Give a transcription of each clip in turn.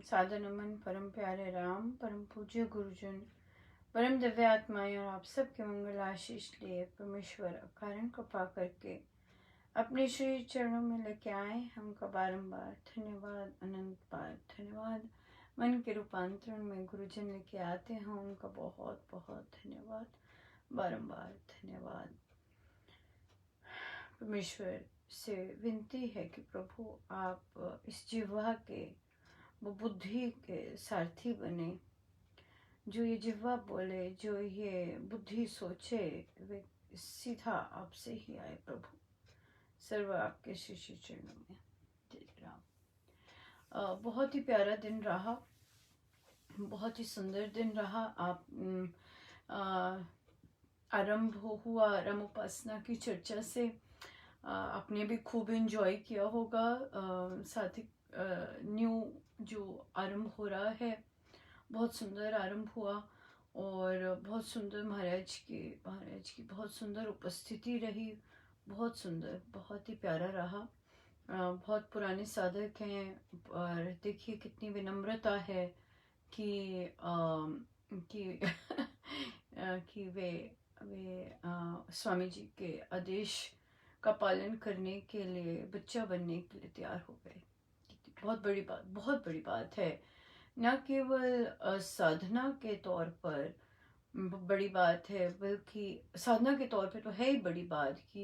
साधन मन परम प्यारे राम, परम पूज्य गुरुजन, परम दिव्य आत्माएं और आप सबके मंगल आशीष लिए परमेश्वर कारण कृपा करके अपने श्री चरणों में लेके आए हमका बारंबार धन्यवाद, अनंत बार धन्यवाद। मन के रूपांतरण में गुरुजन लेके आते हैं, उनका बहुत बहुत धन्यवाद, बारंबार धन्यवाद। परमेश्वर से विनती है कि प्रभु आप इस जिह्वा के वो बुद्धि के सारथी बने, जो ये जिह्वा बोले, जो ये बुद्धि सोचे, वे सीधा आपसे ही आए। प्रभु सर्व आपके श्री चरणों में। जय राम। बहुत ही प्यारा दिन रहा, बहुत ही सुंदर दिन रहा। आप आरंभ हुआ राम उपासना की चर्चा से, आपने भी खूब एंजॉय किया होगा। साथ ही न्यू जो आरंभ हो रहा है, बहुत सुंदर आरंभ हुआ और बहुत सुंदर महाराज की बहुत सुंदर उपस्थिति रही। बहुत सुंदर, बहुत ही प्यारा रहा। बहुत पुराने साधक हैं और देखिए कितनी विनम्रता है कि कि वे स्वामी जी के आदेश का पालन करने के लिए, बच्चा बनने के लिए तैयार हो गए। बहुत बड़ी बात, बहुत बड़ी बात है। न केवल साधना के तौर पर बड़ी बात है, बल्कि साधना के तौर पे तो है ही बड़ी बात कि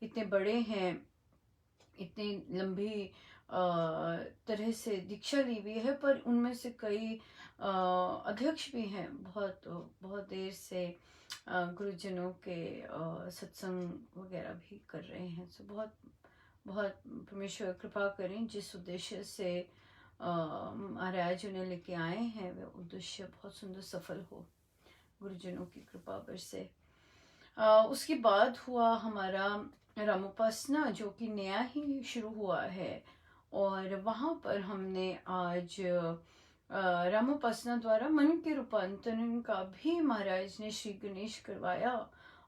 इतने बड़े हैं, इतनी लंबी तरह से दीक्षा ली हुई है, पर उनमें से कई अध्यक्ष भी हैं, बहुत बहुत देर से गुरुजनों के सत्संग वगैरह भी कर रहे हैं। सो बहुत बहुत परमेश्वर कृपा करें, जिस उद्देश्य से महाराज उन्हें लेके आए हैं, वह उद्देश्य बहुत सुंदर सफल हो गुरुजनों की कृपा पर से। उसके बाद हुआ हमारा रामोपासना, जो कि नया ही शुरू हुआ है, और वहाँ पर हमने आज रामोपासना द्वारा मन के रूपांतरण का भी महाराज ने श्री गणेश करवाया,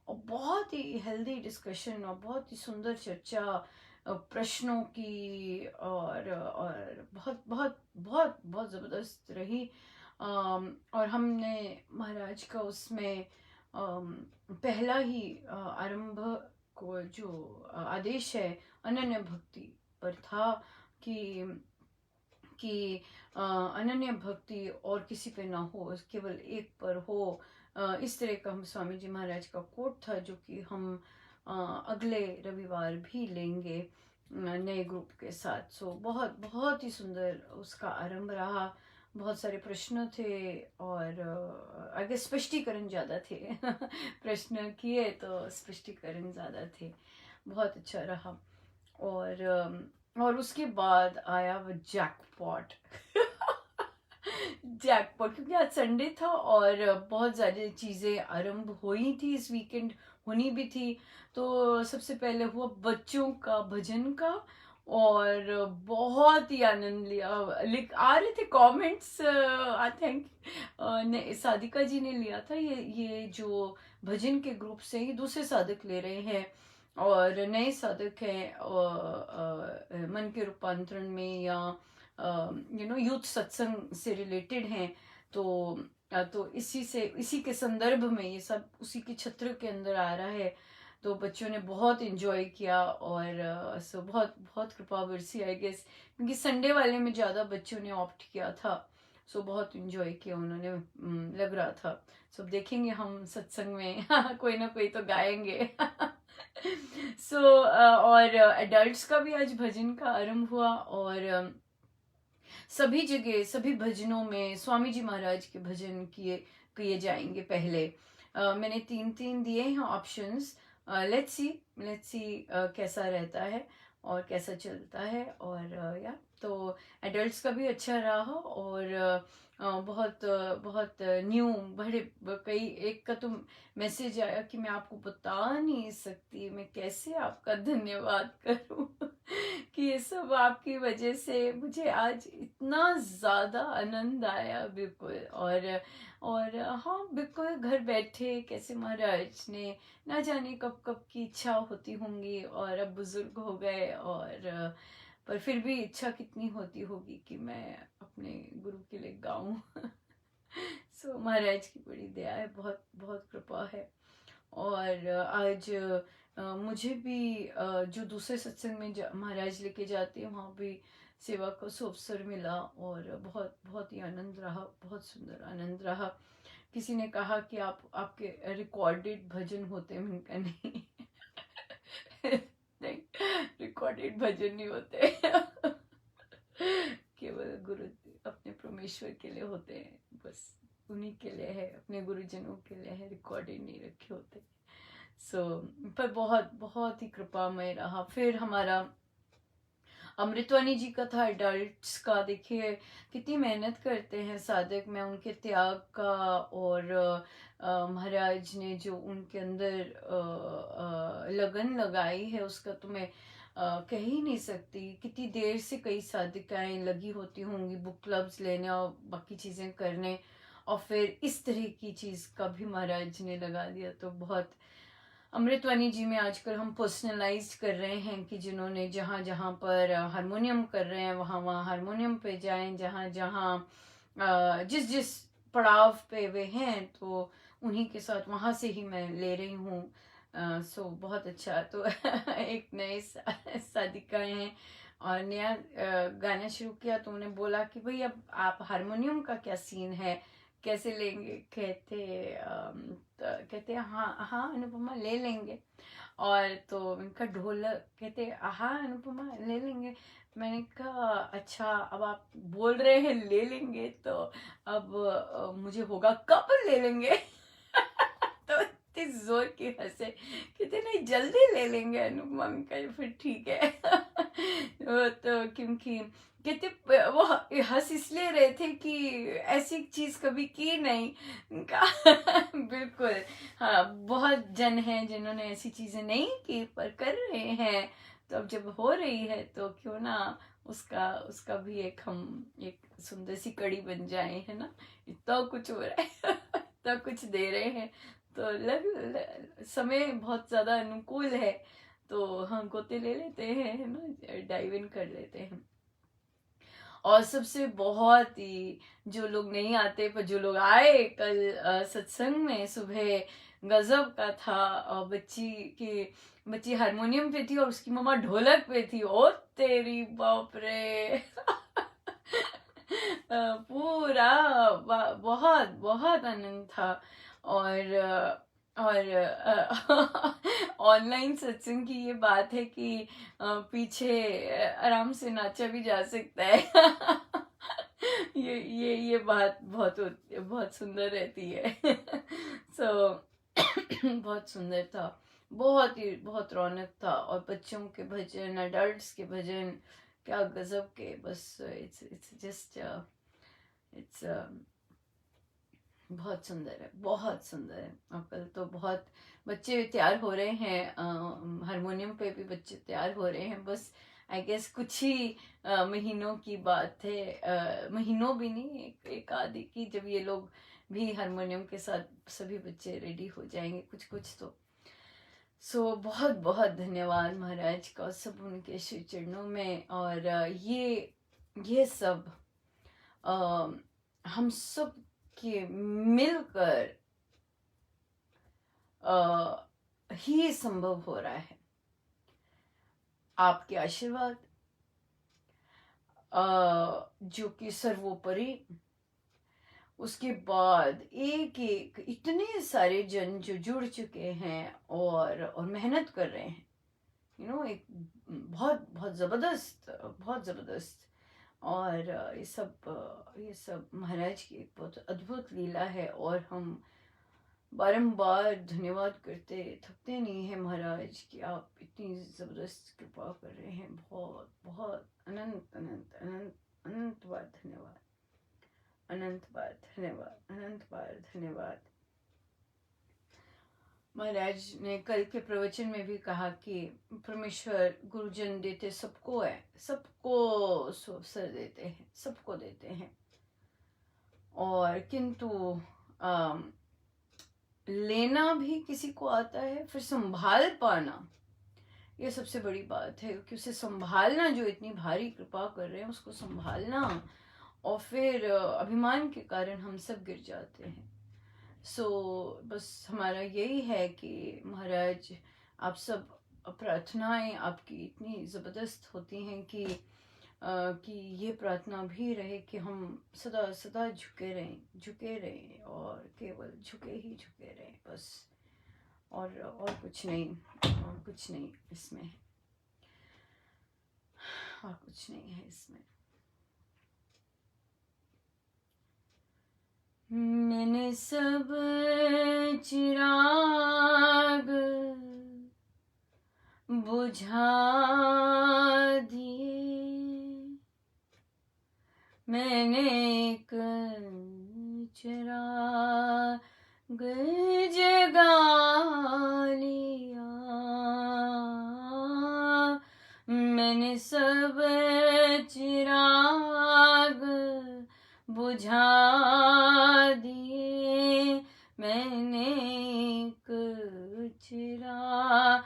और बहुत ही हेल्दी डिस्कशन और बहुत ही सुंदर चर्चा प्रश्नों की, और बहुत बहुत बहुत बहुत ज़बरदस्त रही। और हमने महाराज का उसमें पहला ही आरंभ को जो आदेश है अनन्य भक्ति पर था कि अनन्य भक्ति और किसी पे ना हो, केवल एक पर हो। इस तरह का हम स्वामी जी महाराज का कोट था, जो कि हम अगले रविवार भी लेंगे नए ग्रुप के साथ। सो बहुत बहुत ही सुंदर उसका आरंभ रहा। बहुत सारे प्रश्न थे और आगे स्पष्टीकरण ज़्यादा थे प्रश्न किए तो स्पष्टीकरण ज़्यादा थे। बहुत अच्छा रहा। और उसके बाद आया वो जैकपॉट जैकपॉट, क्योंकि आज संडे था और बहुत ज़्यादा चीज़ें आरंभ हुई थी, इस वीकेंड होनी भी थी। तो सबसे पहले हुआ बच्चों का भजन का, और बहुत ही आनंद लिया। आ रहे थे कमेंट्स, आई थिंक साधिका जी ने लिया था ये जो भजन के ग्रुप से ही दूसरे साधक ले रहे हैं, और नए साधक हैं मन के रूपांतरण में या यूथ सत्संग से रिलेटेड हैं। तो इसी के संदर्भ में ये सब उसी के छत्र के अंदर आ रहा है। तो बच्चों ने बहुत एंजॉय किया, और सो बहुत बहुत कृपा बरसी, आई गेस, क्योंकि संडे वाले में ज़्यादा बच्चों ने ऑप्ट किया था। सो बहुत एंजॉय किया उन्होंने, लग रहा था। सो देखेंगे हम सत्संग में कोई ना कोई तो गाएंगे और एडल्ट्स का भी आज भजन का आरंभ हुआ, और सभी जगह सभी भजनों में स्वामी जी महाराज के भजन किए जाएंगे पहले। मैंने 3 दिए हैं ऑप्शंस। लेट्स सी कैसा रहता है और कैसा चलता है। और या तो एडल्ट्स का भी अच्छा रहा, और बहुत बहुत न्यू बड़े कई एक का तो मैसेज आया कि मैं आपको बता नहीं सकती मैं कैसे आपका धन्यवाद करूं कि ये सब आपकी वजह से मुझे आज इतना ज़्यादा आनंद आया। बिल्कुल। और हाँ, बिल्कुल घर बैठे कैसे महाराज ने ना जाने कब कब की इच्छा होती होंगी, और अब बुजुर्ग हो गए, और पर फिर भी इच्छा कितनी होती होगी कि मैं अपने गुरु के लिए गाऊं। सो महाराज की बड़ी दया है, बहुत बहुत कृपा है। और आज मुझे भी जो दूसरे सत्संग में महाराज लेके जाते हैं वहाँ भी सेवा का अवसर मिला, और बहुत बहुत ही आनंद रहा, बहुत सुंदर आनंद रहा। किसी ने कहा कि आपके रिकॉर्डेड भजन होते हैं, मैंने कहा नहीं। नहीं, रिकॉर्डेड भजन नहीं होते। केवल गुरु अपने परमेश्वर के लिए होते हैं, बस उन्हीं के लिए है, अपने गुरुजनों के लिए है, रिकॉर्डेड नहीं रखे होते। पर बहुत बहुत ही कृपामय रहा। फिर हमारा अमृतवाणी जी का था एडल्ट्स का। देखिए कितनी मेहनत करते हैं साधक, मैं उनके त्याग का, और महाराज ने जो उनके अंदर लगन लगाई है उसका तो मैं कह ही नहीं सकती। कितनी देर से कई साधिकाएं लगी होती होंगी बुक क्लब्स लेने और बाकी चीज़ें करने, और फिर इस तरह की चीज़ का भी महाराज ने लगा दिया। तो बहुत अमृतवाणी जी में आजकल हम पर्सनलाइज कर रहे हैं कि जिन्होंने जहाँ जहाँ पर हारमोनियम कर रहे हैं वहाँ वहाँ हारमोनियम पे जाएं, जहाँ जहाँ जिस जिस पड़ाव पे वे हैं तो उन्हीं के साथ वहाँ से ही मैं ले रही हूँ। सो बहुत अच्छा। तो एक नए साधिकाएं हैं और नया गाना शुरू किया, तो उन्हें बोला कि भाई अब आप हारमोनियम का क्या सीन है, कैसे लेंगे। कहते हाँ हाँ अनुपमा ले लेंगे। और तो उनका ढोलक, कहते हाँ अनुपमा ले लेंगे। मैंने कहा अच्छा अब आप बोल रहे हैं ले लेंगे, तो अब मुझे होगा कब ले लेंगे। तो इतनी जोर की हंसे, कहते नहीं जल्दी ले लेंगे अनुपमा। का फिर ठीक है। तो क्योंकि कहते वो हंस इसलिए रहे थे कि ऐसी चीज कभी की नहीं। उनका बिल्कुल हाँ, बहुत जन हैं जिन्होंने ऐसी चीजें नहीं की पर कर रहे हैं, तो अब जब हो रही है तो क्यों ना उसका उसका भी हम एक सुंदर सी कड़ी बन जाए, है ना। इतना कुछ हो रहा है। इतना कुछ दे रहे हैं, तो समय बहुत ज्यादा अनुकूल है, तो हम गोते ले लेते हैं, है ना, डाइव इन कर लेते हैं। और सबसे बहुत ही जो लोग नहीं आते पर जो लोग आए कल सत्संग में सुबह, गजब का था। और बच्ची हारमोनियम पे थी और उसकी मम्मा ढोलक पे थी। ओ तेरी बाप रे। पूरा बहुत बहुत आनंद था। और ऑनलाइन सत्संग की ये बात है कि पीछे आराम से नाचा भी जा सकता है। ये बात बहुत बहुत सुंदर रहती है। बहुत सुंदर था, बहुत रौनक था। और बच्चों के भजन, अडल्ट्स के भजन, क्या गजब के। बस इट्स जस्ट इट्स बहुत सुंदर है, बहुत सुंदर है। और कल तो बहुत बच्चे तैयार हो रहे हैं, हारमोनियम पे भी बच्चे तैयार हो रहे हैं। बस आई गेस कुछ ही महीनों की बात है, महीनों भी नहीं, एक आदि की, जब ये लोग भी हारमोनियम के साथ सभी बच्चे रेडी हो जाएंगे कुछ कुछ तो। बहुत बहुत धन्यवाद महाराज का, सब उनके श्री चरणों में। और ये सब हम सब के मिलकर ही संभव हो रहा है। आपके आशीर्वाद जो कि सर्वोपरि, उसके बाद एक एक इतने सारे जन जो जुड़ चुके हैं और मेहनत कर रहे हैं, एक बहुत बहुत जबरदस्त। और ये सब महाराज की एक बहुत अद्भुत लीला है, और हम बारंबार धन्यवाद करते थकते नहीं है महाराज कि आप इतनी जबरदस्त कृपा कर रहे हैं। बहुत बहुत अनंत अनंत अनंत अनंत बार धन्यवाद, अनंत बार धन्यवाद, अनंत बार धन्यवाद। महाराज ने कल के प्रवचन में भी कहा कि परमेश्वर गुरुजन देते सबको है, सबको अवसर देते हैं, सबको देते हैं, और किंतु लेना भी किसी को आता है, फिर संभाल पाना ये सबसे बड़ी बात है कि उसे संभालना, जो इतनी भारी कृपा कर रहे हैं उसको संभालना। और फिर अभिमान के कारण हम सब गिर जाते हैं। सो बस हमारा यही है कि महाराज, आप सब प्रार्थनाएं आपकी इतनी ज़बरदस्त होती हैं कि ये प्रार्थना भी रहे कि हम सदा सदा झुके रहें और केवल झुके ही झुके रहें बस। और कुछ नहीं, और कुछ नहीं इसमें, और कुछ नहीं है इसमें। मैंने सब चिराग बुझा दिए, मैंने एक चिराग जगा लिया, मैंने सब चिराग बुझा दिए, मैंने एक चिराग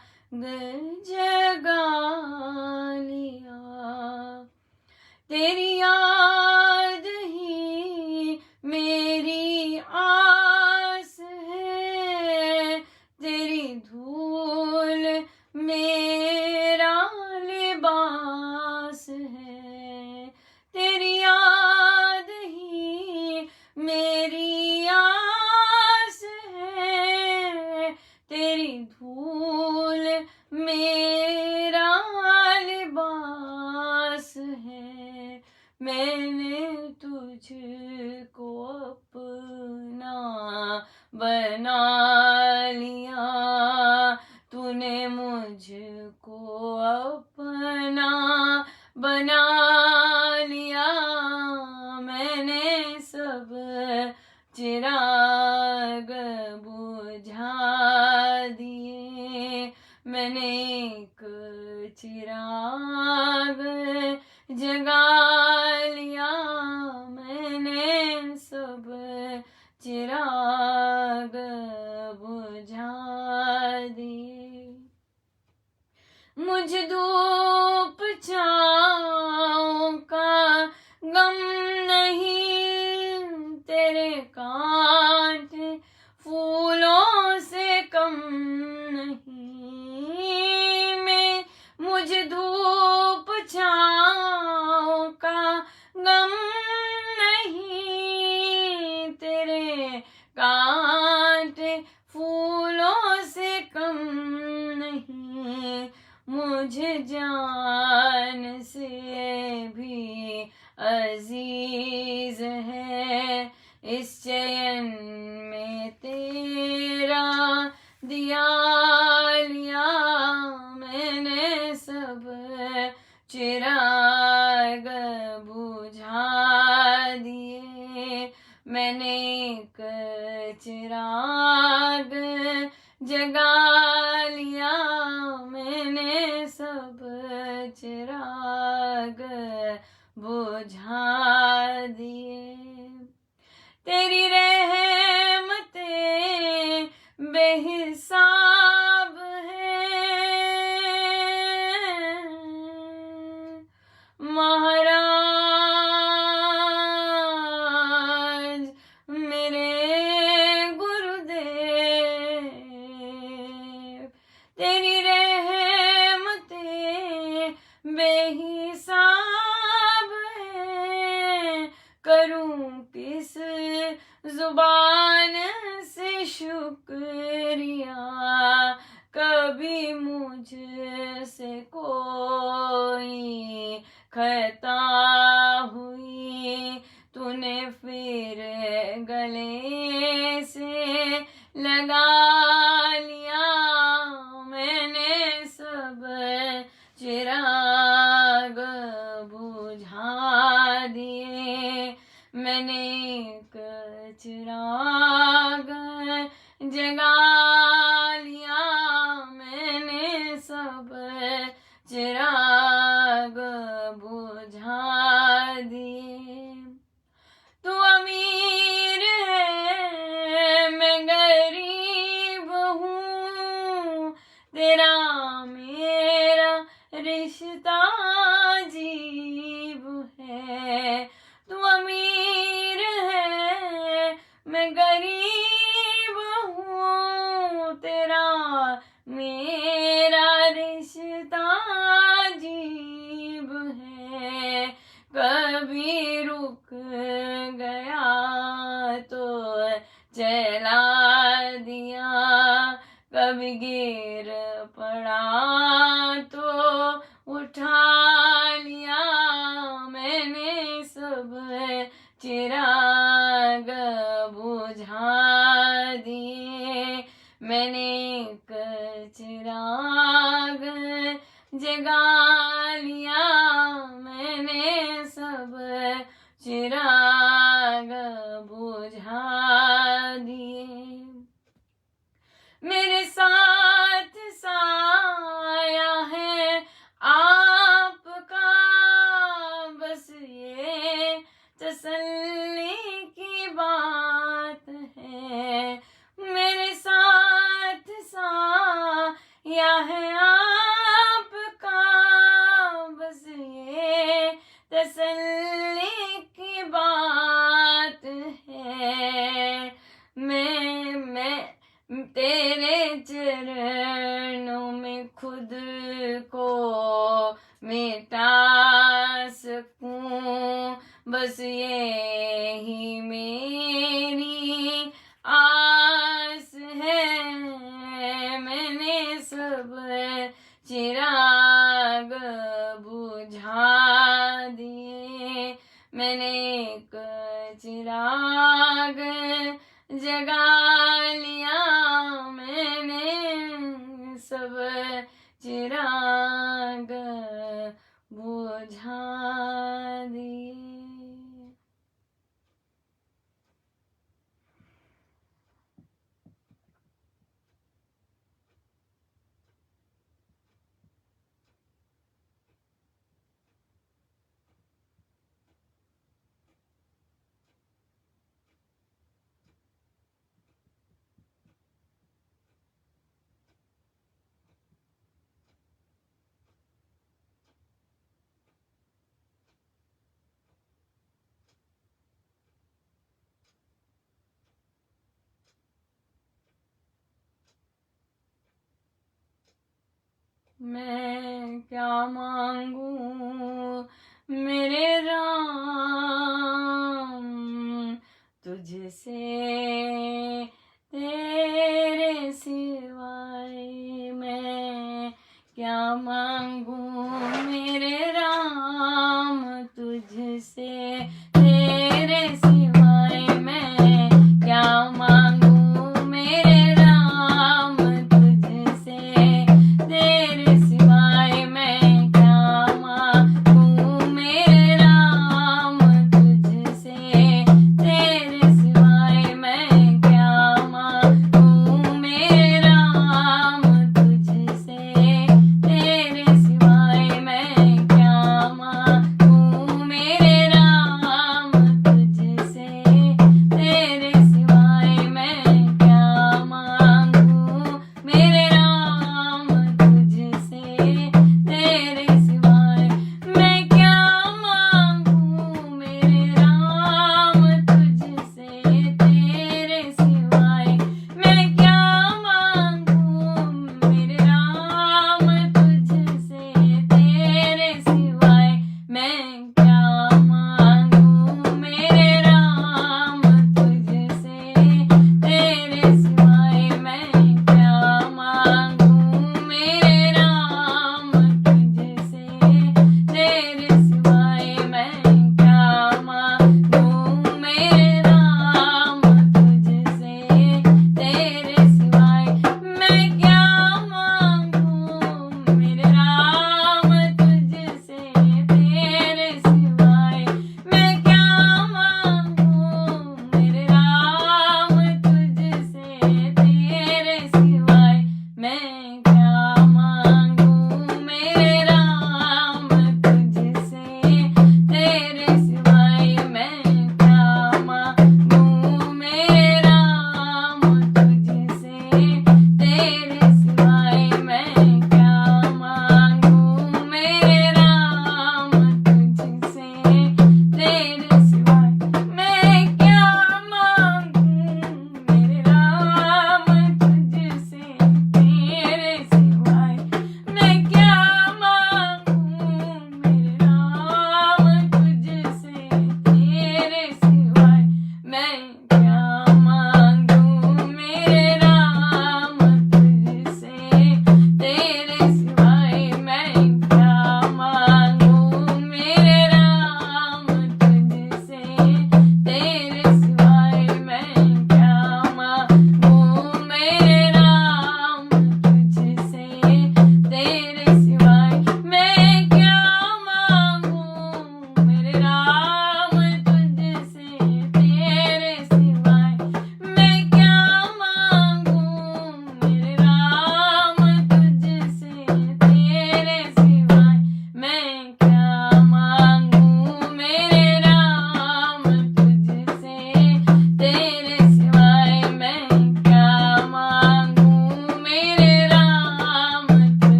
जगा लिया। तेरी याद ही मेरी आस है, तेरी धूल मेरा लिबास है, तेरी याद ही मेरी आस है, तेरी धूल मेरा लिबास है। मैंने तुझको अपना बना लिया, तूने मुझको अपना बना लिया, मैंने सब चिराग बुझा दिए, मैंने एक चिराग जगा लिया, मैंने सब चिराग बुझा दिए। मुझ धूप छाँव का गम नहीं, तेरे कांटे फूलों से कम नहीं, मैं मुझ धूप छाँव का गम नहीं, तेरे कांटे फूलों से कम नहीं, मुझे जान से भी अजीज है इस चयन में तेरा दिया लिया, मैंने सब चिराग बुझा दिए, मैंने एक चिराग जगा लिया, मैंने सब चिराग बुझा दिए। तेरी रहमतें बेहिसाब है महाराज मेरे गुरुदेव, तेरी रहमतें बेहिसाब है, करूं किस जुबान से शुक्रिया, कभी मुझसे कोई खता हुई तूने फिर गले से लगा लिया, मैंने सब चिराग बुझा दिए, मैंने एक चिराग जगा लिया, मैंने सब चिराग बुझा दिए। तू अमीर है मैं गरीब हूँ, तेरा मेरा मेरा रिश्ता अजीब है, कभी रुक गया तो चला दिया, कभी गिर पड़ा तो उठा लिया। मैंने सब चिराग बुझा दिए, मैंने एक चिराग जगा लिया, मैंने सब चिराग बुझा दिए। मेरे साथ साया है आपका, बस ये तसल्ली की बात है। मेरे साथ साया है आपका, बस ये तसल्ली की बात है। मैं तेरे चरणों में खुद को मिटा सकूं, बस यही मेरी आस है। मैंने सब चिराग बुझा दिए, मैंने एक चिराग जगा लिया, मैंने सब चिराग बुझा दिए। मैं क्या मांगू मेरे राम तुझसे, तेरे सिवाय मैं क्या मांगू मेरे राम तुझसे, तेरे सिवाय मैं क्या मांगू मेरे राम तुझसे, तेरे सिवाय मैं क्या मांगू मेरे राम तुझसे, तेरे सिवाय मैं क्या मांगू मेरे राम तुझसे, तेरे सिवाय मैं क्या मांगू मेरे राम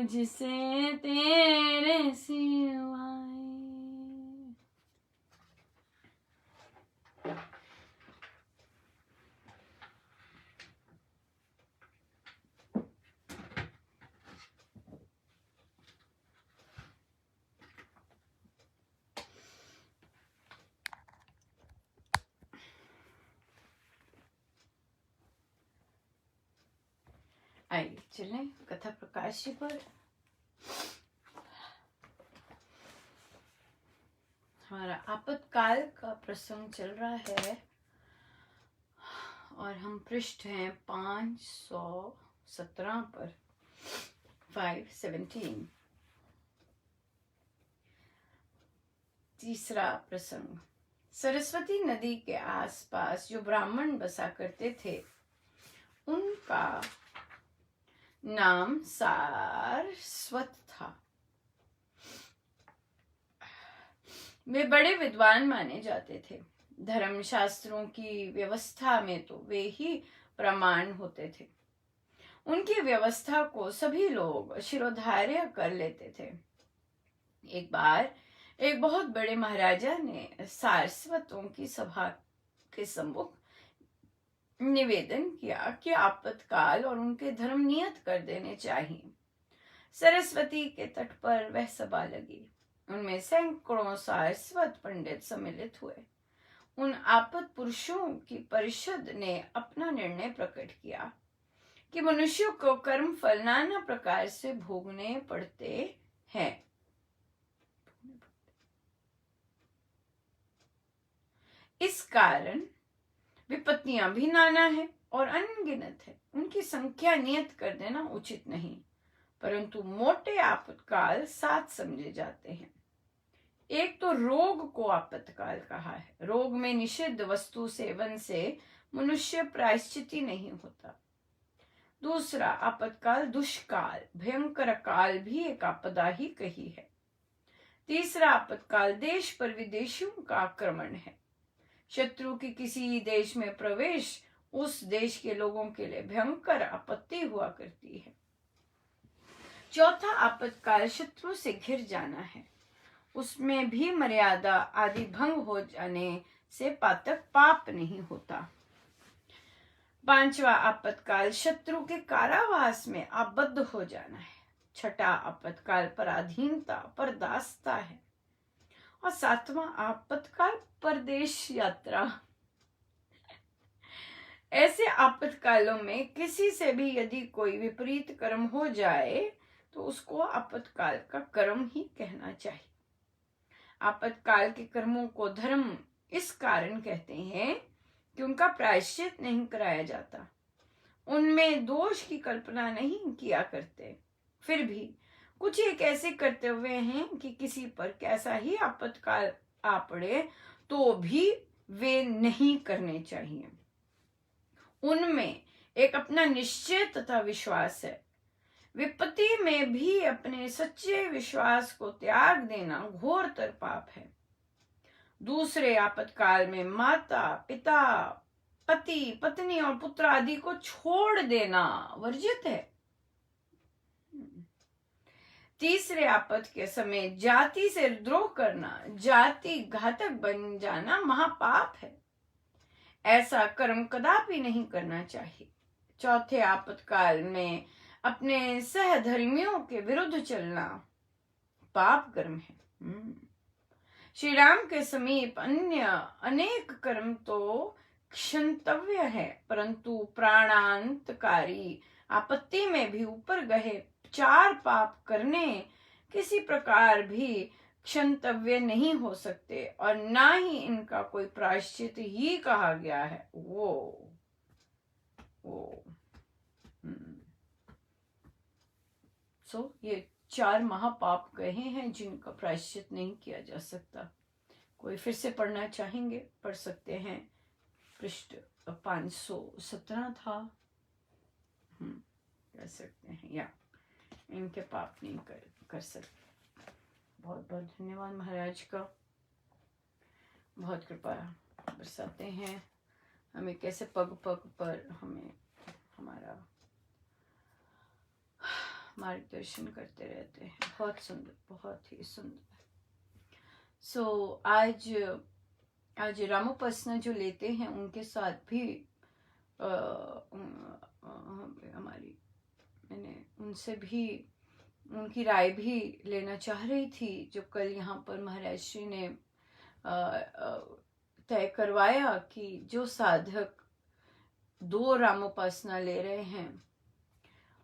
मुझसे तेरे सिवाय। आइए चलें कथा प्रकाश जी पर। हमारा आपातकाल का प्रसंग चल रहा है और हम पृष्ठ हैं 517 पर, 517। तीसरा प्रसंग। सरस्वती नदी के आसपास जो ब्राह्मण बसा करते थे उनका नाम सारस्वत था। वे बड़े विद्वान माने जाते थे। धर्मशास्त्रों की व्यवस्था में तो वे ही प्रमाण होते थे। उनकी व्यवस्था को सभी लोग शिरोधार्य कर लेते थे। एक बार एक बहुत बड़े महाराजा ने सारस्वतों की सभा के सम्मुख निवेदन किया कि आपातकाल और उनके धर्म नियत कर देने चाहिए। सरस्वती के तट पर वह सभा लगी। उनमें सैकड़ों सारस्वत पंडित सम्मिलित हुए। उन आपद पुरुषों की परिषद ने अपना निर्णय प्रकट किया कि मनुष्यों को कर्म फल नाना प्रकार से भोगने पड़ते हैं। इस कारण विपत्तियां भी नाना है और अनगिनत है। उनकी संख्या नियत कर देना उचित नहीं, परंतु मोटे आपातकाल 7 समझे जाते हैं। एक तो रोग को आपातकाल कहा है। रोग में निषिद्ध वस्तु सेवन से मनुष्य प्रायश्चिती नहीं होता। दूसरा आपातकाल दुष्काल, भयंकर काल भी एक आपदा ही कही है। तीसरा आपातकाल देश पर विदेशियों का आक्रमण है। शत्रु की किसी देश में प्रवेश उस देश के लोगों के लिए भयंकर आपत्ति हुआ करती है। चौथा आपातकाल शत्रु से घिर जाना है। उसमें भी मर्यादा आदि भंग हो जाने से पातक पाप नहीं होता। पांचवा आपातकाल शत्रु के कारावास में आबद्ध हो जाना है। छठा आपातकाल पराधीनता पर दासता है। और सातवां आपातकाल परदेश यात्रा। ऐसे आपातकालों में किसी से भी यदि कोई विपरीत कर्म हो जाए तो उसको आपातकाल का कर्म ही कहना चाहिए। आपातकाल के कर्मों को धर्म इस कारण कहते हैं कि उनका प्रायश्चित नहीं कराया जाता, उनमें दोष की कल्पना नहीं किया करते। फिर भी कुछ एक ऐसे कर्तव्य हैं कि किसी पर कैसा ही आपातकाल आ पड़े तो भी वे नहीं करने चाहिए। उनमें एक अपना निश्चय तथा विश्वास है। विपत्ति में भी अपने सच्चे विश्वास को त्याग देना घोरतर पाप है। दूसरे आपातकाल में माता पिता पति पत्नी और पुत्र आदि को छोड़ देना वर्जित है। तीसरे आपद के समय जाति से द्रोह करना, जाति घातक बन जाना महापाप है। ऐसा कर्म कदापि नहीं करना चाहिए। चौथे आपातकाल में अपने सहधर्मियों के विरुद्ध चलना पाप कर्म है। श्री राम के समीप अन्य अनेक कर्म तो क्षंतव्य है, परंतु प्राणांतकारी आपत्ति में भी ऊपर गए 4 पाप करने किसी प्रकार भी क्षंतव्य नहीं हो सकते और ना ही इनका कोई प्रायश्चित ही कहा गया है। वो ये 4 महापाप कहे हैं जिनका प्रायश्चित नहीं किया जा सकता। कोई फिर से पढ़ना चाहेंगे पढ़ सकते हैं। पृष्ठ 517 था। कर सकते हैं या इनके पाप नहीं कर सकते। बहुत बहुत धन्यवाद महाराज का। बहुत कृपा बरसाते हैं हमें, कैसे पग पग पर हमें हमारा मार्गदर्शन करते रहते हैं। बहुत सुंदर, बहुत ही सुंदर। सो आज रामोपासना जो लेते हैं उनके साथ भी हमारी, मैंने उनसे भी उनकी राय भी लेना चाह रही थी, जो कल यहाँ पर महाराज श्री ने तय करवाया कि जो साधक 2 रामोपासना ले रहे हैं,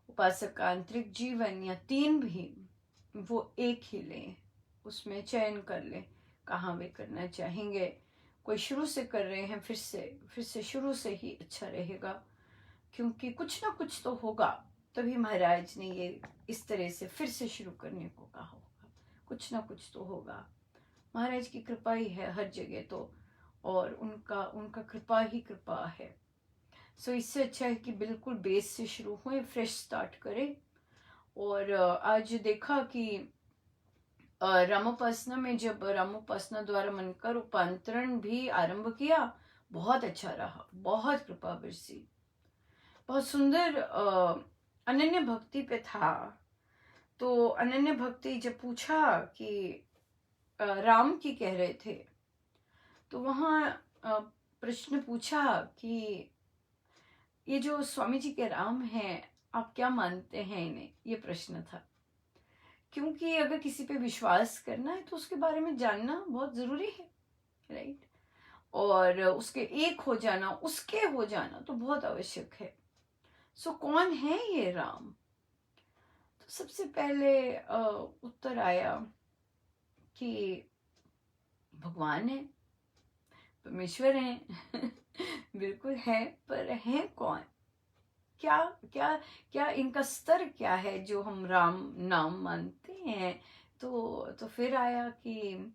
उपासक का आंतरिक जीवन या 3 भी, वो एक ही लें, उसमें चयन कर लें कहाँ वे करना चाहेंगे। कोई शुरू से कर रहे हैं, फिर से शुरू से ही अच्छा रहेगा, क्योंकि कुछ ना कुछ तो होगा, तभी महाराज ने ये इस तरह से फिर से शुरू करने को कहा होगा। कुछ ना कुछ तो होगा, महाराज की कृपा ही है हर जगह तो, और उनका कृपा ही कृपा है। सो इससे अच्छा है कि बिल्कुल बेस से शुरू हुए, फ्रेश स्टार्ट करें। और आज देखा कि रामोपासना में जब रामोपासना द्वारा मन का रूपांतरण भी आरंभ किया, बहुत अच्छा रहा, बहुत कृपा बरसी, बहुत सुंदर अनन्य भक्ति पे था। तो अनन्य भक्ति जब पूछा कि राम की कह रहे थे, तो वहाँ प्रश्न पूछा कि ये जो स्वामी जी के राम हैं, आप क्या मानते हैं इन्हें, ये प्रश्न था। क्योंकि अगर किसी पे विश्वास करना है तो उसके बारे में जानना बहुत जरूरी है, राइट। और उसके एक हो जाना, उसके हो जाना तो बहुत आवश्यक है। सो कौन है ये राम? तो सबसे पहले उत्तर आया कि भगवान है, परमेश्वर हैं। बिल्कुल है, पर हैं कौन? क्या क्या क्या इनका स्तर क्या है जो हम राम नाम मानते हैं? तो फिर आया कि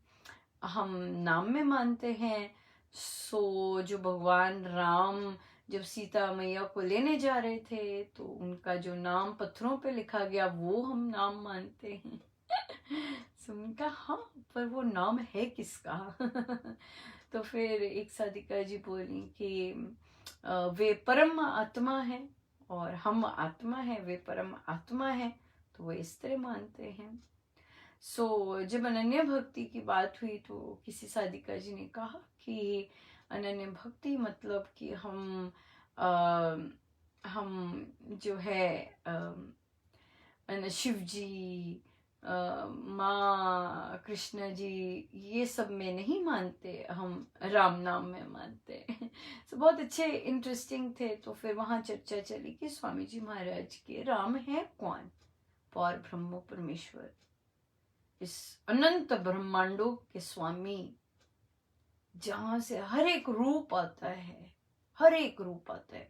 हम नाम में मानते हैं। सो जो भगवान राम जब सीता मैया को लेने जा रहे थे, तो उनका जो नाम पत्थरों पे लिखा गया, वो हम नाम मानते हैं। सो उनका, हाँ, पर वो नाम है किसका? तो फिर एक साधिका जी बोली कि वे परम आत्मा है और हम आत्मा है, वे परम आत्मा है, तो वो इस तरह मानते हैं। सो जब अनन्य भक्ति की बात हुई, तो किसी साधिका जी ने कहा कि अनन्य भक्ति मतलब कि हम जो है शिव जी, माँ कृष्ण जी, ये सब में नहीं मानते, हम राम नाम में मानते। तो बहुत अच्छे इंटरेस्टिंग थे। तो फिर वहाँ चर्चा चली कि स्वामी जी महाराज के राम है कौन? पर ब्रह्म परमेश्वर, इस अनंत ब्रह्मांडों के स्वामी, जहां से हर एक रूप आता है, हर एक रूप आता है,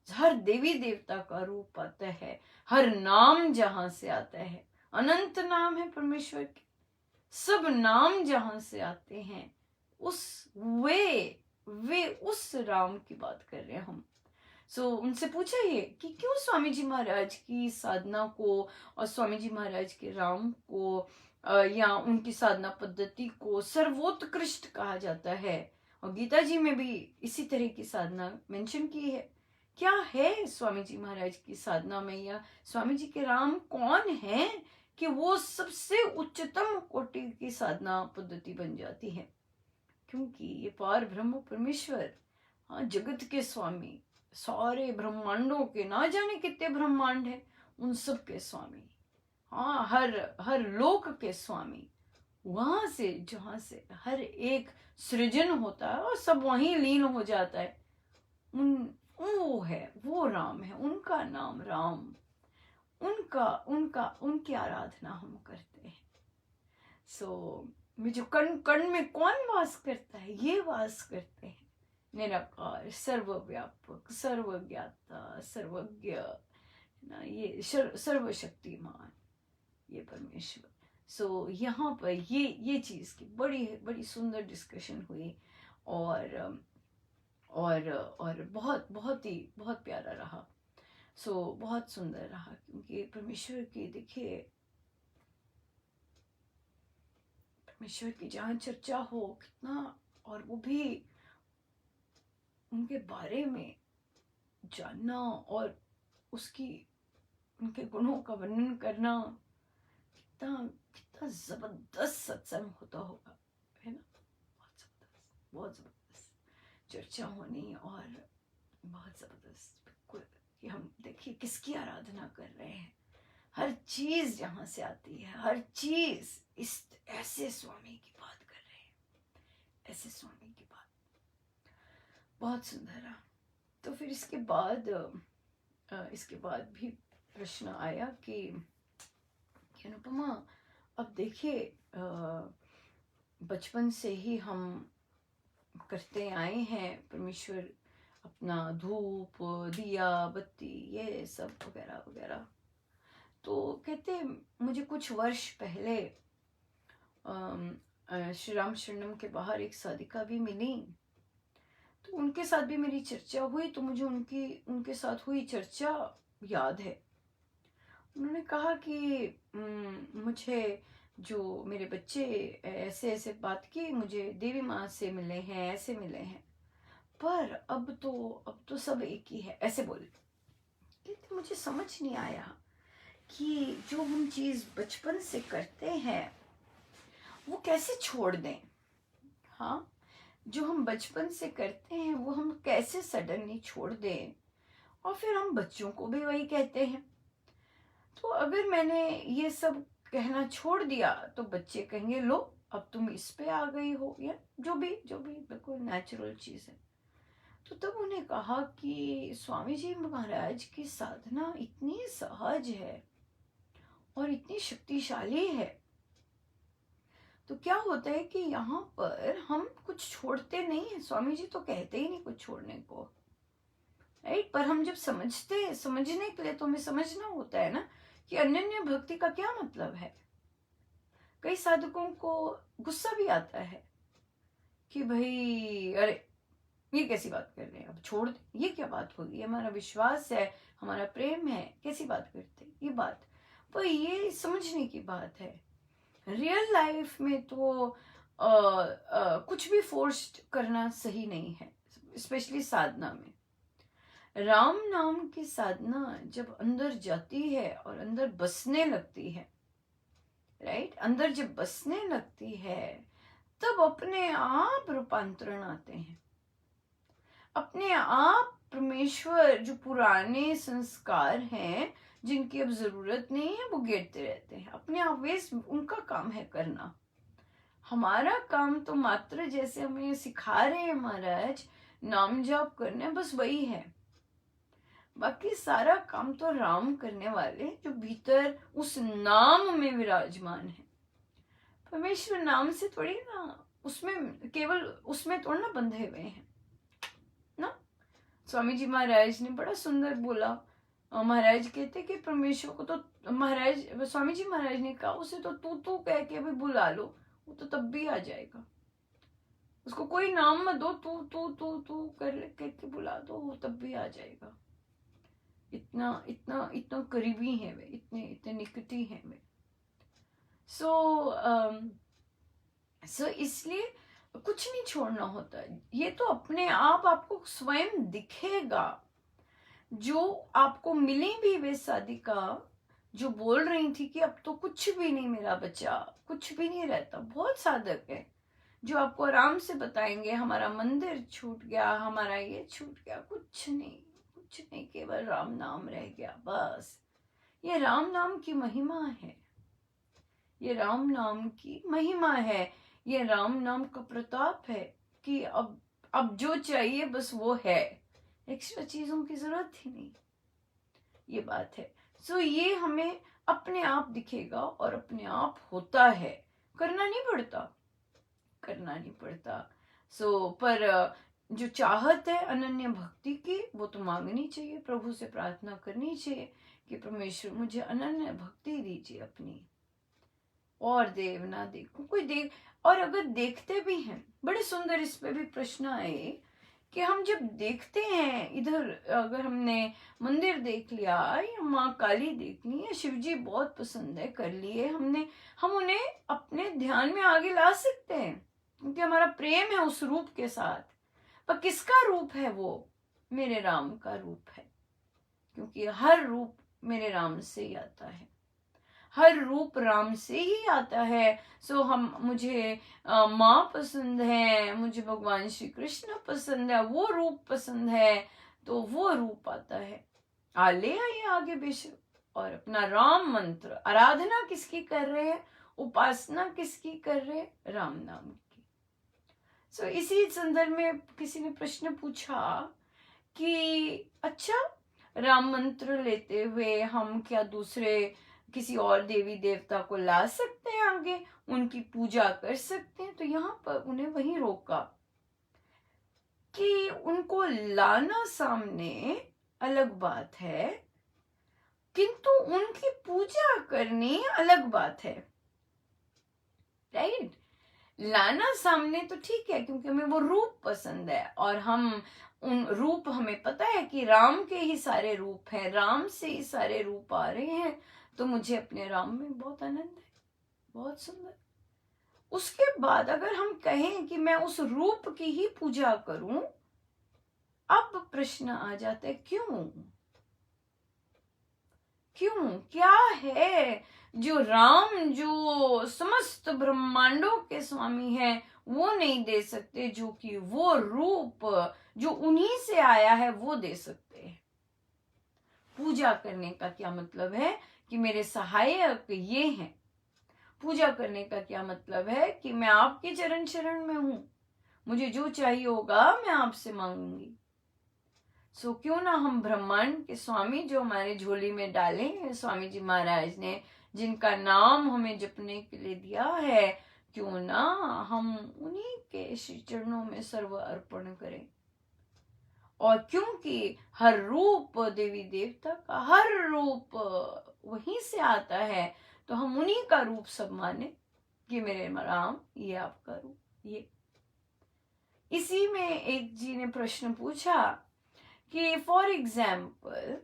हर देवी देवता का रूप आता है, हर नाम जहां से आता है, अनंत नाम है परमेश्वर के, सब नाम जहां से आते हैं, वे उस राम की बात कर रहे हैं हम। सो उनसे पूछा ये कि क्यों स्वामी जी महाराज की साधना को और स्वामी जी महाराज के राम को या उनकी साधना पद्धति को सर्वोत्कृष्ट कहा जाता है, और गीता जी में भी इसी तरह की साधना मेंशन की है। क्या है स्वामी जी महाराज की साधना में, या स्वामी जी के राम कौन है कि वो सबसे उच्चतम कोटि की साधना पद्धति बन जाती है? क्योंकि ये पार ब्रह्म परमेश्वर, हाँ, जगत के स्वामी, सारे ब्रह्मांडों के, ना जाने कितने ब्रह्मांड है, उन सब के स्वामी, हाँ, हर लोक के स्वामी, वहां से जहां से हर एक सृजन होता है और सब वहीं लीन हो जाता है, वो है, वो राम है, उनका नाम राम, उनकी आराधना हम करते हैं। सो जो कण कण में कौन वास करता है? ये वास करते हैं निराकार, सर्वव्यापक, सर्वज्ञाता, सर्वज्ञ, ना, ये सर्वशक्तिमान, ये परमेश्वर। सो यहाँ पर ये चीज की बड़ी बड़ी सुंदर डिस्कशन हुई, और बहुत बहुत ही बहुत प्यारा रहा। सो बहुत सुंदर रहा, क्योंकि परमेश्वर की, देखिए, परमेश्वर की जहाँ चर्चा हो, कितना, और वो भी उनके बारे में जानना, और उसकी उनके गुणों का वर्णन करना कितना कितना जबरदस्त सत्संग होता होगा, है ना। बहुत जबरदस्त चर्चा होनी और बहुत जबरदस्त, बिल्कुल कि हम देखिए किसकी आराधना कर रहे हैं। हर चीज जहां से आती है, हर चीज इस ऐसे स्वामी की बात कर रहे हैं, ऐसे स्वामी की बात। बहुत सुंदर रहा। तो फिर इसके बाद भी प्रश्न आया कि अनुपमा, अब देखिए बचपन से ही हम करते आए हैं, परमेश्वर अपना धूप दिया बत्ती ये सब वगैरह वगैरह। तो कहते मुझे कुछ वर्ष पहले श्री राम शरणम के बाहर एक साधिका भी मिली, तो उनके साथ भी मेरी चर्चा हुई। तो मुझे उनके साथ हुई चर्चा याद है। उन्होंने कहा कि मुझे जो मेरे बच्चे ऐसे ऐसे बात की, मुझे देवी माँ से मिले हैं, ऐसे मिले हैं, पर अब तो सब एक ही है, ऐसे बोले। लेकिन मुझे समझ नहीं आया कि जो हम चीज बचपन से करते हैं वो कैसे छोड़ दें। हाँ, जो हम बचपन से करते हैं वो हम कैसे सडनली छोड़ दें, और फिर हम बच्चों को भी वही कहते हैं। तो अगर मैंने ये सब कहना छोड़ दिया तो बच्चे कहेंगे लो अब तुम इस पे आ गई हो, या जो भी बिल्कुल नेचुरल चीज है। तो तब उन्हें कहा कि स्वामी जी महाराज की साधना इतनी सहज है और इतनी शक्तिशाली है, तो क्या होता है कि यहाँ पर हम कुछ छोड़ते नहीं है। स्वामी जी तो कहते ही नहीं कुछ छोड़ने को, राइट। पर हम जब समझने के लिए तो हमें समझना होता है ना कि अनन्य भक्ति का क्या मतलब है। कई साधकों को गुस्सा भी आता है कि भाई अरे ये कैसी बात कर रहे हैं, अब छोड़ दे, ये क्या बात होगी, हमारा विश्वास है, हमारा प्रेम है, कैसी बात करते हैं ये बात। पर ये समझने की बात है। रियल लाइफ में तो कुछ भी फोर्स्ड करना सही नहीं है, स्पेशली साधना में। राम नाम की साधना जब अंदर जाती है और अंदर बसने लगती है, राइट, अंदर जब बसने लगती है तब अपने आप रूपांतरण आते हैं। अपने आप परमेश्वर जो पुराने संस्कार हैं जिनकी अब जरूरत नहीं है वो गिरते रहते हैं अपने आप। वे उनका काम है करना। हमारा काम तो मात्र जैसे हमें सिखा रहे हैं महाराज नाम जाप करने, बस वही है। बाकी सारा काम तो राम करने वाले जो भीतर उस नाम में विराजमान है। परमेश्वर नाम से थोड़ी ना, उसमें केवल उसमें थोड़ा ना बंधे हुए हैं ना। स्वामी जी महाराज ने बड़ा सुंदर बोला। महाराज कहते कि परमेश्वर को तो महाराज स्वामी जी महाराज ने कहा उसे तो तू कह के भी बुला लो, वो तो तब भी आ जाएगा। उसको कोई नाम मत दो, तू कर के बुला दो, वो तब भी आ जाएगा। इतना इतना इतना करीबी है वे, इतने निकटी हैं वे। सो इसलिए कुछ नहीं छोड़ना होता। ये तो अपने आप आपको स्वयं दिखेगा। जो आपको मिली भी वे साधिका जो बोल रही थी कि अब तो कुछ भी नहीं मेरा बचा, कुछ भी नहीं रहता। बहुत साधक है जो आपको आराम से बताएंगे हमारा मंदिर छूट गया, हमारा ये छूट गया, कुछ नहीं, केवल राम नाम रह गया बस। ये राम नाम की महिमा है, ये राम नाम की महिमा है, ये राम नाम का प्रताप है कि अब जो चाहिए बस वो है, एक्स्ट्रा चीजों की जरूरत ही नहीं। ये बात है। सो ये हमें अपने आप दिखेगा और अपने आप होता है, करना नहीं पड़ता। पर जो चाहत है अनन्य भक्ति की वो तो मांगनी चाहिए, प्रभु से प्रार्थना करनी चाहिए कि परमेश्वर मुझे अनन्य भक्ति दीजिए अपनी, और देव ना देखो कोई देख। और अगर देखते भी हैं, बड़े सुंदर इस पे भी प्रश्न आए कि हम जब देखते हैं इधर, अगर हमने मंदिर देख लिया या माँ काली देख ली या शिव जी बहुत पसंद है कर लिए हमने, हम उन्हें अपने ध्यान में आगे ला सकते हैं क्योंकि हमारा प्रेम है उस रूप के साथ। पर किसका रूप है वो? मेरे राम का रूप है, क्योंकि हर रूप मेरे राम से ही आता है, हर रूप राम से ही आता है। सो मुझे माँ पसंद है, मुझे भगवान श्री कृष्ण पसंद है, वो रूप पसंद है, तो वो रूप आता है। ले आइए आगे बेशक, और अपना राम मंत्र, आराधना किसकी कर रहे हैं, उपासना किसकी कर रहे हैं, राम नाम की। सो इसी संदर्भ में किसी ने प्रश्न पूछा कि अच्छा, राम मंत्र लेते हुए हम क्या दूसरे किसी और देवी देवता को ला सकते हैं आगे, उनकी पूजा कर सकते हैं? तो यहाँ पर उन्हें वही रोका कि उनको लाना सामने अलग बात है, किंतु उनकी पूजा करनी अलग बात है। राइट? लाना सामने तो ठीक है, क्योंकि हमें वो रूप पसंद है, और हम उन रूप, हमें पता है कि राम के ही सारे रूप हैं, राम से ही सारे रूप आ रहे हैं, तो मुझे अपने राम में बहुत आनंद है, बहुत सुंदर। उसके बाद अगर हम कहें कि मैं उस रूप की ही पूजा करूं, अब प्रश्न आ जाता है क्यों? क्यों? क्या है जो राम, जो समस्त ब्रह्मांडों के स्वामी हैं, वो नहीं दे सकते, जो कि वो रूप जो उन्हीं से आया है वो दे सकते हैं? पूजा करने का क्या मतलब है कि मेरे सहायक ये हैं। पूजा करने का क्या मतलब है कि मैं आपके चरण शरण में हूं, मुझे जो चाहिए होगा मैं आपसे मांगूंगी। सो क्यों ना हम ब्रह्मांड के स्वामी जो हमारे झोली में डाले हैं, स्वामी जी महाराज ने, जिनका नाम हमें जपने के लिए दिया है, क्यों ना हम उन्हीं के श्री चरणों में सर्व अर्पण करें। और क्योंकि हर रूप देवी देवता का, हर रूप वहीं से आता है, तो हम उन्हीं का रूप सब माने कि मेरे राम, ये आपका रूप। ये इसी में एक जी ने प्रश्न पूछा कि फॉर एग्जाम्पल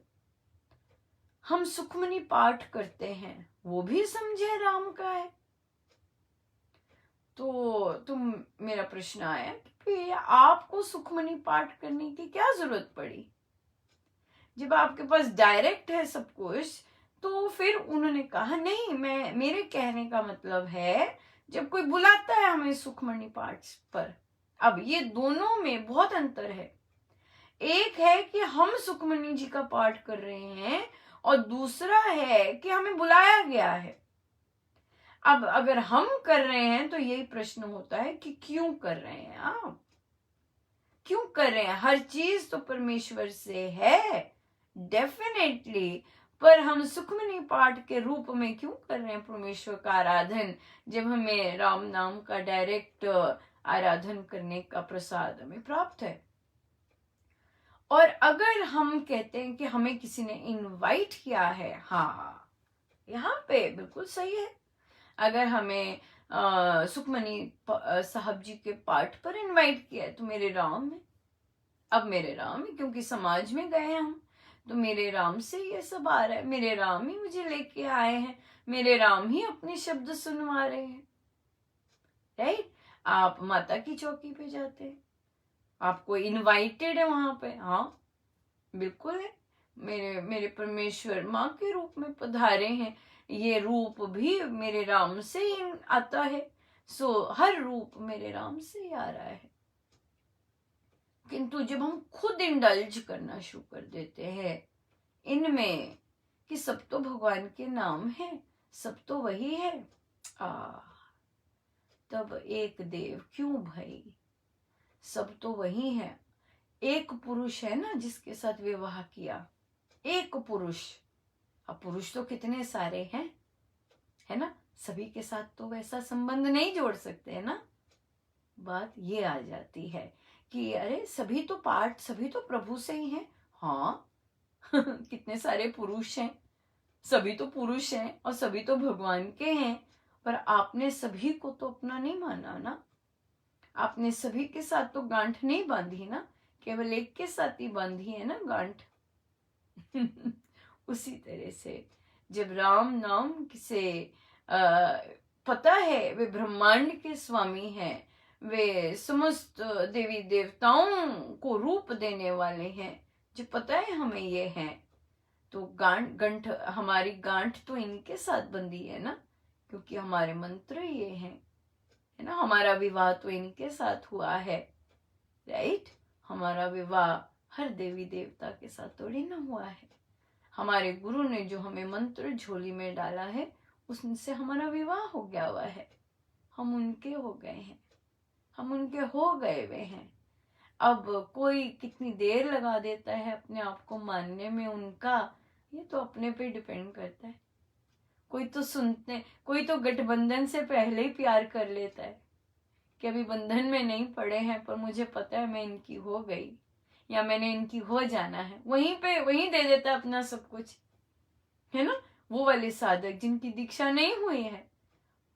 हम सुखमनी पाठ करते हैं, वो भी समझे राम का है। तो मेरा प्रश्न आया कि आपको सुखमनी पाठ करने की क्या जरूरत पड़ी, जब आपके पास डायरेक्ट है सब कुछ? तो फिर उन्होंने कहा नहीं, मेरे कहने का मतलब है जब कोई बुलाता है हमें सुखमनी पाठ पर। अब ये दोनों में बहुत अंतर है। एक है कि हम सुखमनी जी का पाठ कर रहे हैं, और दूसरा है कि हमें बुलाया गया है। अब अगर हम कर रहे हैं तो यही प्रश्न होता है कि क्यों कर रहे हैं आप, क्यों कर रहे हैं? हर चीज तो परमेश्वर से है डेफिनेटली, पर हम सुखमनी पाठ के रूप में क्यों कर रहे हैं परमेश्वर का आराधन, जब हमें राम नाम का डायरेक्ट आराधन करने का प्रसाद हमें प्राप्त है। और अगर हम कहते हैं कि हमें किसी ने इनवाइट किया है, हाँ, यहाँ पे बिल्कुल सही है। अगर हमें सुखमनी साहब जी के पाठ पर इनवाइट किया है तो मेरे राम है, अब मेरे राम है, क्योंकि समाज में गए हम, तो मेरे राम से ये सब आ रहा है, मेरे राम ही मुझे लेके आए हैं, मेरे राम ही अपने शब्द सुनवा रहे हैं। राइट? आप माता की चौकी पे जाते हैं, आपको इनवाइटेड है वहां पे, हाँ बिल्कुल है, मेरे परमेश्वर माँ के रूप में पधारे हैं, ये रूप भी मेरे राम से ही आता है। सो हर रूप मेरे राम से ही आ रहा है। किंतु जब हम खुद इंडल्ज करना शुरू कर देते हैं इनमें कि सब तो भगवान के नाम है, सब तो वही है, तब एक देव क्यों भाई, सब तो वही है। एक पुरुष है ना जिसके साथ विवाह किया, एक पुरुष। अब पुरुष तो कितने सारे हैं, है ना, सभी के साथ तो वैसा संबंध नहीं जोड़ सकते, है ना। बात ये आ जाती है कि अरे सभी तो पाठ, सभी तो प्रभु से ही हैं, हाँ कितने सारे पुरुष हैं, सभी तो पुरुष हैं और सभी तो भगवान के हैं, पर आपने सभी को तो अपना नहीं माना ना, आपने सभी के साथ तो गांठ नहीं बांधी ना, केवल एक के साथ ही बांधी है ना गांठ उसी तरह से जब राम नाम से पता है वे ब्रह्मांड के स्वामी हैं, वे समस्त देवी देवताओं को रूप देने वाले हैं, जो पता है हमें ये हैं, तो हमारी गांठ तो इनके साथ बंधी है ना, क्योंकि हमारे मंत्र ये हैं, है ना। हमारा विवाह तो इनके साथ हुआ है, राइट। हमारा विवाह हर देवी देवता के साथ थोड़ी ना हुआ है। हमारे गुरु ने जो हमें मंत्र झोली में डाला है, उससे हमारा विवाह हो गया हुआ है। हम उनके हो गए हैं, हम उनके हो गए हुए हैं। अब कोई कितनी देर लगा देता है अपने आप को मानने में उनका, ये तो अपने पे डिपेंड करता है। कोई तो गठबंधन से पहले ही प्यार कर लेता है कि अभी बंधन में नहीं पड़े हैं, पर मुझे पता है मैं इनकी हो गई या मैंने इनकी हो जाना है, वहीं दे देता है अपना सब कुछ, है ना। वो वाले साधक जिनकी दीक्षा नहीं हुई है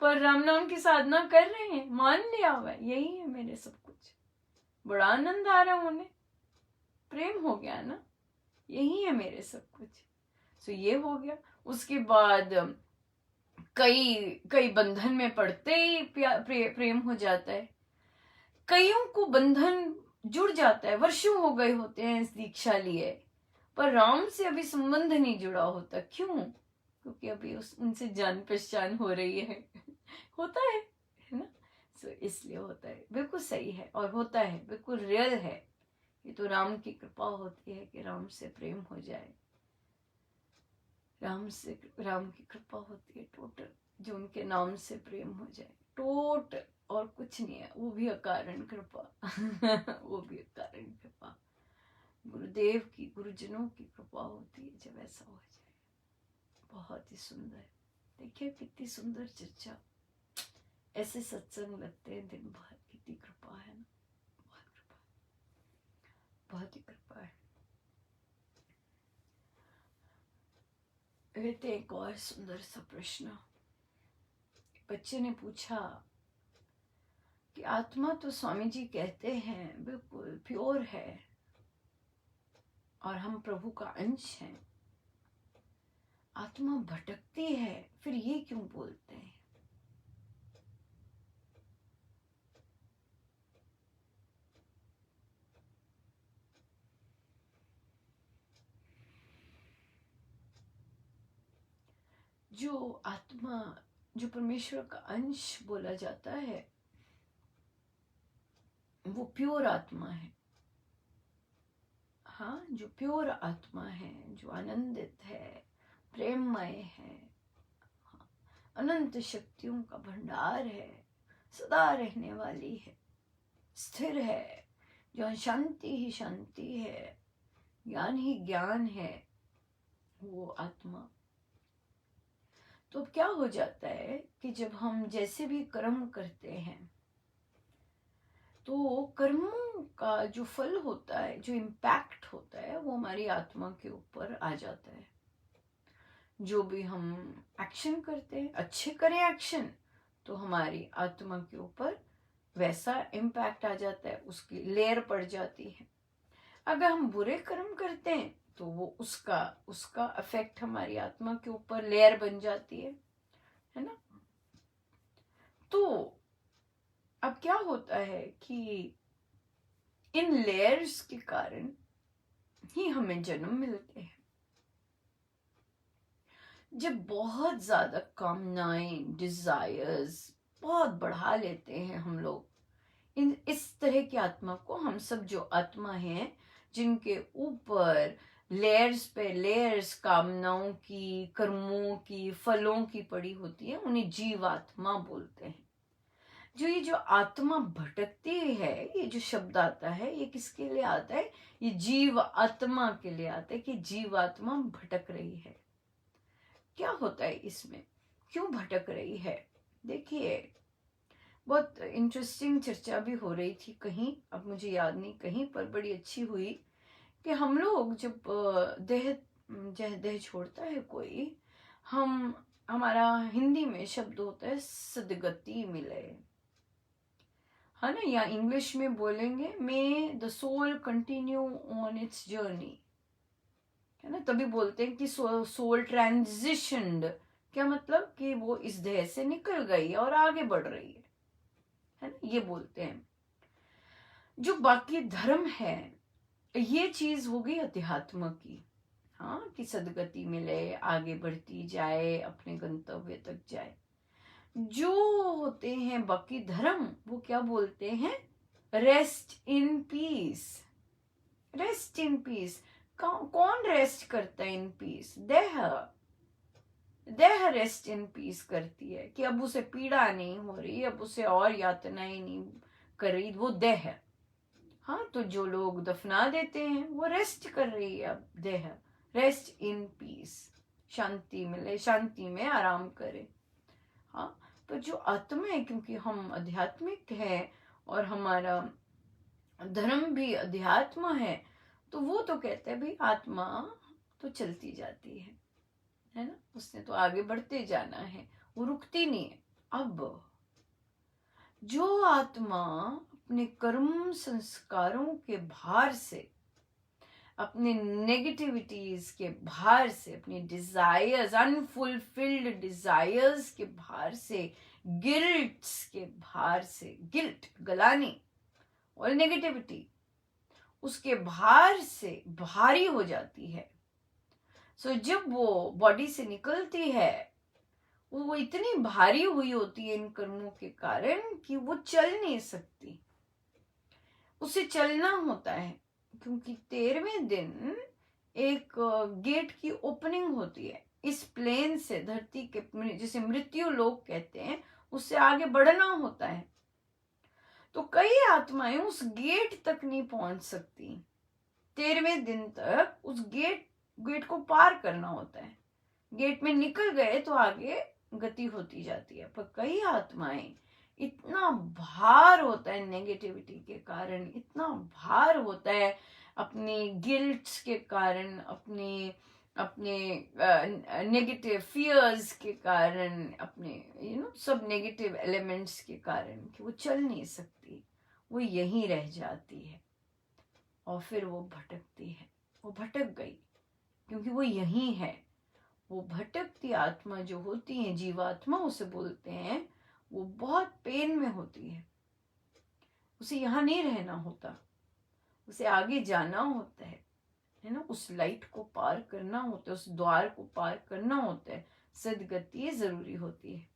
पर राम नाम की साधना कर रहे हैं, मान लिया हुआ है यही है मेरे सब कुछ, बड़ा आनंद आ रहा है उन्हें, प्रेम हो गया ना, यही है मेरे सब कुछ। सो ये हो गया। उसके बाद कई कई बंधन में पड़ते ही प्रेम हो जाता है। कईयों को बंधन जुड़ जाता है, वर्षों हो गए होते हैं इस दीक्षा लिए, पर राम से अभी संबंध नहीं जुड़ा होता। क्यों? क्योंकि अभी उनसे जान पहचान हो रही है होता है ना। सो इसलिए होता है, बिल्कुल सही है, और होता है, बिल्कुल रियल है। ये तो राम की कृपा होती है कि राम से प्रेम हो जाए, राम की कृपा होती है टोटल, जो उनके नाम से प्रेम हो जाए टोटल, और कुछ नहीं है। वो भी अकारण कृपा वो भी अकारण कृपा, गुरुदेव की, गुरुजनों की कृपा होती है जब ऐसा हो जाए। बहुत ही सुंदर, देखिए कितनी सुंदर चर्चा, ऐसे सत्संग लगते हैं दिन भर, कितनी कृपा है ना, बहुत कृपा, बहुत ही कृपा है। कहते एक और सुंदर सा प्रश्न, बच्चे ने पूछा कि आत्मा तो स्वामी जी कहते हैं बिल्कुल प्योर है और हम प्रभु का अंश हैं, आत्मा भटकती है, फिर ये क्यों बोलते हैं? जो आत्मा, जो परमेश्वर का अंश बोला जाता है, वो प्योर आत्मा है। हाँ, जो प्योर आत्मा है, जो आनंदित है, प्रेममय है, हाँ, अनंत शक्तियों का भंडार है, सदा रहने वाली है, स्थिर है, जो शांति ही शांति है, ज्ञान ही ज्ञान है, वो आत्मा। तो अब क्या हो जाता है कि जब हम जैसे भी कर्म करते हैं, तो कर्मों का जो फल होता है, जो इम्पैक्ट होता है, वो हमारी आत्मा के ऊपर आ जाता है। जो भी हम एक्शन करते हैं, अच्छे करें एक्शन, तो हमारी आत्मा के ऊपर वैसा इम्पैक्ट आ जाता है, उसकी लेयर पड़ जाती है। अगर हम बुरे कर्म करते हैं तो वो उसका इफेक्ट हमारी आत्मा के ऊपर लेयर बन जाती है ना। तो अब क्या होता है कि इन लेयर्स के कारण ही हमें जन्म मिलते हैं। जब बहुत ज्यादा कामनाएं, डिजायर्स बहुत बढ़ा लेते हैं हम लोग, इस तरह की आत्मा को, हम सब जो आत्मा हैं जिनके ऊपर लेयर्स पे लेयर्स कामनाओं की, कर्मों की, फलों की पड़ी होती है, उन्हें जीवात्मा बोलते हैं। जो ये जो आत्मा भटकती है, ये जो शब्द आता है, ये किसके लिए आता है? ये जीव आत्मा के लिए आता है कि जीवात्मा भटक रही है। क्या होता है इसमें, क्यों भटक रही है? देखिए, बहुत इंटरेस्टिंग चर्चा भी हो रही थी कहीं, अब मुझे याद नहीं, कहीं पर बड़ी अच्छी हुई कि हम लोग जब देह छोड़ता है कोई, हमारा हिंदी में शब्द होता है सदगति मिले, है ना, या इंग्लिश में बोलेंगे may the soul continue on its journey, है ना। तभी बोलते हैं कि सोल ट्रांजिशनड, क्या मतलब कि वो इस देह से निकल गई है और आगे बढ़ रही है ना, ये बोलते हैं। जो बाकी धर्म है, ये चीज हो गई अध्यात्म की, हाँ, कि सदगति मिले, आगे बढ़ती जाए, अपने गंतव्य तक जाए। जो होते हैं बाकी धर्म, वो क्या बोलते हैं? Rest in peace. Rest in peace. कौन रेस्ट करता है इन पीस? देह। देह रेस्ट इन पीस करती है कि अब उसे पीड़ा नहीं हो रही, अब उसे और यातनाएं नहीं कर रही, वो देह। हाँ, तो जो लोग दफना देते हैं वो रेस्ट कर रही है अब देह। रेस्ट इन पीस, शांति मिले, शांति में आराम करे। हाँ, तो जो आत्मा है, क्योंकि हम आध्यात्मिक है और हमारा धर्म भी अध्यात्म है, तो वो तो कहते हैं भाई आत्मा तो चलती जाती है ना, उसने तो आगे बढ़ते जाना है, वो रुकती नहीं है। अब जो आत्मा अपने कर्म संस्कारों के भार से, अपने नेगेटिविटीज के भार से, अपनी डिजायर्स, अनफुलफिल्ड डिजायर्स के भार से, गिल्ट्स के भार से, गिल्ट गलानी और नेगेटिविटी, उसके भार से भारी हो जाती है। सो जब वो बॉडी से निकलती है, वो इतनी भारी हुई होती है इन कर्मों के कारण कि वो चल नहीं सकती। उसे चलना होता है, क्योंकि 13वें दिन एक गेट की ओपनिंग होती है इस प्लेन से, धरती के, जिसे मृत्यु लोक कहते हैं, उससे आगे बढ़ना होता है। तो कई आत्माएं उस गेट तक नहीं पहुंच सकती। 13वें दिन तक उस गेट को पार करना होता है। गेट में निकल गए तो आगे गति होती जाती है। पर कई आत्माएं, इतना भार होता है नेगेटिविटी के कारण, इतना भार होता है अपनी गिल्ट्स के कारण, अपने नेगेटिव फियर्स के कारण, अपने सब नेगेटिव एलिमेंट्स के कारण, कि वो चल नहीं सकती, वो यहीं रह जाती है। और फिर वो भटकती है। वो भटक गई क्योंकि वो यहीं है। वो भटकती आत्मा जो होती है, जीवात्मा उसे बोलते हैं, वो बहुत पेन में होती है। उसे यहाँ नहीं रहना होता, उसे आगे जाना होता है ना, उस लाइट को पार करना होता है, उस द्वार को पार करना होता है। सदगति जरूरी होती है।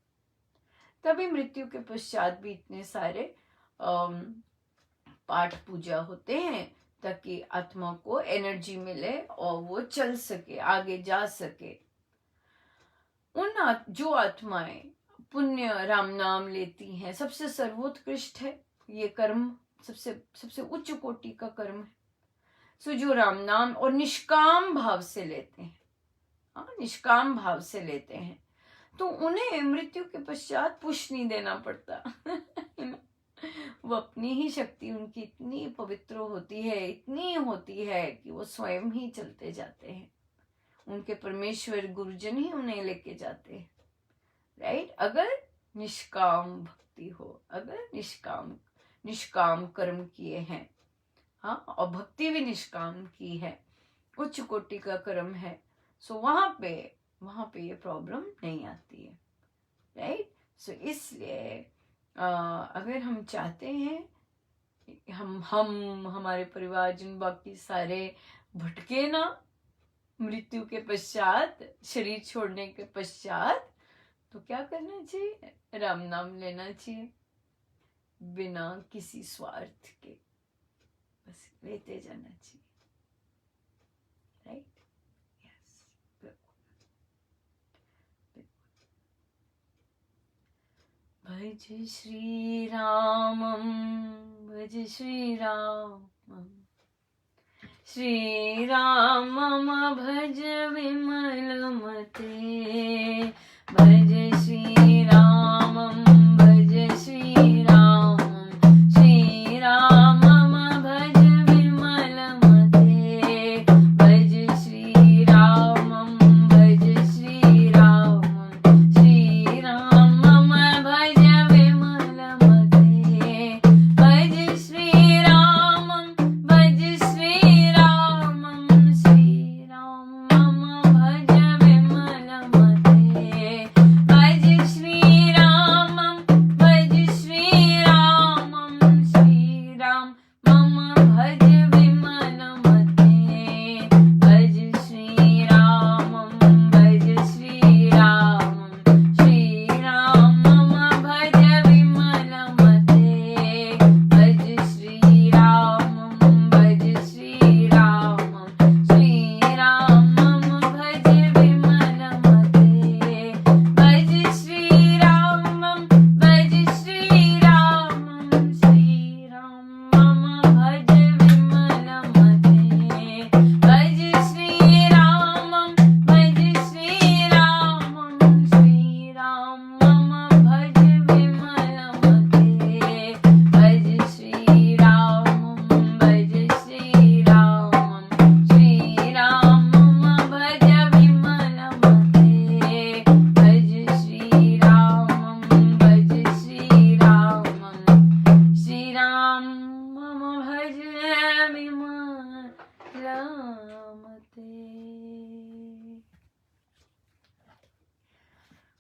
तभी मृत्यु के पश्चात भी इतने सारे पाठ पूजा होते हैं, ताकि आत्मा को एनर्जी मिले और वो चल सके, आगे जा सके। जो आत्माएं पुण्य राम नाम लेती हैं, सबसे सर्वोत्कृष्ट है ये कर्म, सबसे उच्च कोटि का कर्म है। सो जो राम नाम और निष्काम भाव से लेते हैं, निष्काम भाव से लेते हैं, तो उन्हें मृत्यु के पश्चात पुश नहीं देना पड़ता। वो अपनी ही शक्ति उनकी इतनी पवित्र होती है, इतनी होती है कि वो स्वयं ही चलते जाते हैं। उनके परमेश्वर गुरुजन ही उन्हें लेके जाते हैं। राइट? अगर निष्काम भक्ति हो, अगर निष्काम कर्म किए हैं, और भक्ति भी निष्काम की है, उच्च कोटि का कर्म है, सो वहां पे ये प्रॉब्लम नहीं आती है। राइट? सो इसलिए अगर हम चाहते हैं हम हमारे परिवारजन बाकी सारे भटके ना मृत्यु के पश्चात, शरीर छोड़ने के पश्चात, तो क्या करना चाहिए? राम नाम लेना चाहिए, बिना किसी स्वार्थ के, बस लेते जाना चाहिए। राइट? यस, भज श्री रामम, भज श्री रामम, श्री रामम भज विमलमते, भज श्री रामम, भज श्री रामम, श्री रामम भज विमलमते, भज श्री रामम, भज श्री रामम, श्री रामम भज विमलमते, भज श्री रामम, भज श्री रामम, श्री रामम भज विमलमते,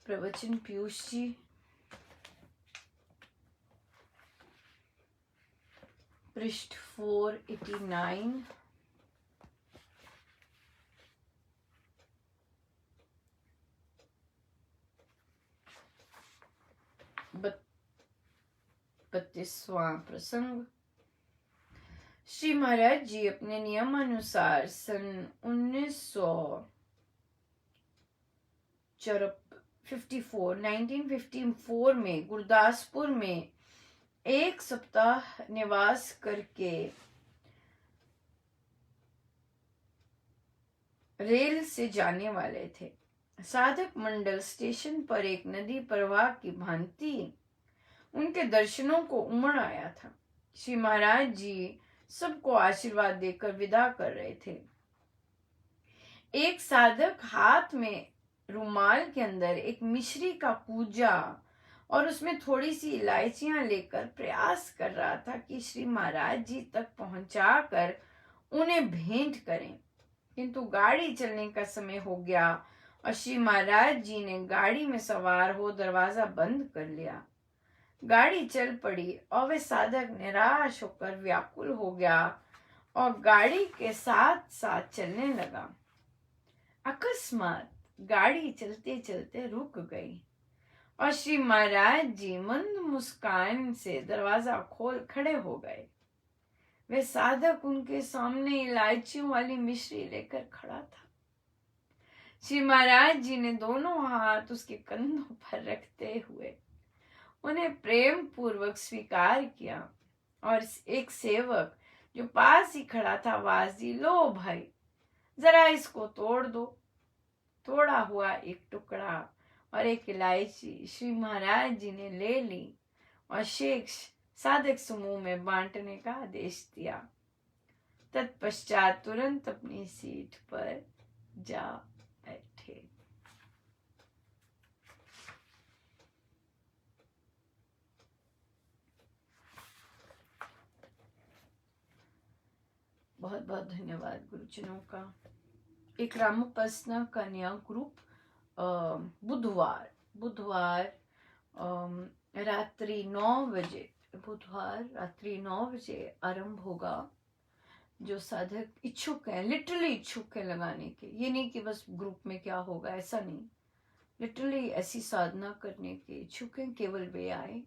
प्रवचन पीयूष जी। पृष्ठ 489। बत 32वां प्रसंग। श्री महाराज जी अपने नियमानुसार सन 1954 में गुरदासपुर में एक सप्ताह निवास करके रेल से जाने वाले थे। साधक मंडल स्टेशन पर एक नदी प्रवाह की भांति उनके दर्शनों को उमड़ आया था। श्री महाराज जी सबको आशीर्वाद देकर विदा कर रहे थे। एक साधक हाथ में रुमाल के अंदर एक मिश्री का कूजा और उसमें थोड़ी सी इलायचियां लेकर प्रयास कर रहा था कि श्री महाराज जी तक पहुंचाकर उन्हें भेंट करें, किंतु गाड़ी चलने का समय हो गया और श्री महाराज जी ने गाड़ी में सवार हो दरवाजा बंद कर लिया। गाड़ी चल पड़ी और वे साधक निराश होकर व्याकुल हो गया और गाड़ी के साथ साथ चलने लगा। अकस्मात गाड़ी चलते चलते रुक गई और श्री महाराज जी मंद मुस्कान से दरवाजा खोल खड़े हो गए। वे साधक उनके सामने इलायचियों वाली मिश्री लेकर खड़ा था। श्री महाराज जी ने दोनों हाथ उसके कंधों पर रखते हुए उन्हें प्रेम पूर्वक स्वीकार किया और एक सेवक जो पास ही खड़ा था आवाज दी, लो भाई जरा इसको तोड़ दो। तोड़ा हुआ एक टुकड़ा और एक इलायची श्री महाराज जी ने ले ली और शेष साधक समूह में बांटने का आदेश दिया। तत्पश्चात तुरंत अपनी सीट पर जा बैठे। बहुत बहुत धन्यवाद गुरुजनों का। एक रामोपासना कन्या ग्रुप बुधवार रात्रि 9 बजे आरंभ होगा। जो साधक इच्छुक हैं, लिटरली इच्छुक है लगाने के, ये नहीं कि बस ग्रुप में क्या होगा, ऐसा नहीं, लिटरली ऐसी साधना करने के इच्छुक हैं, केवल वे आए।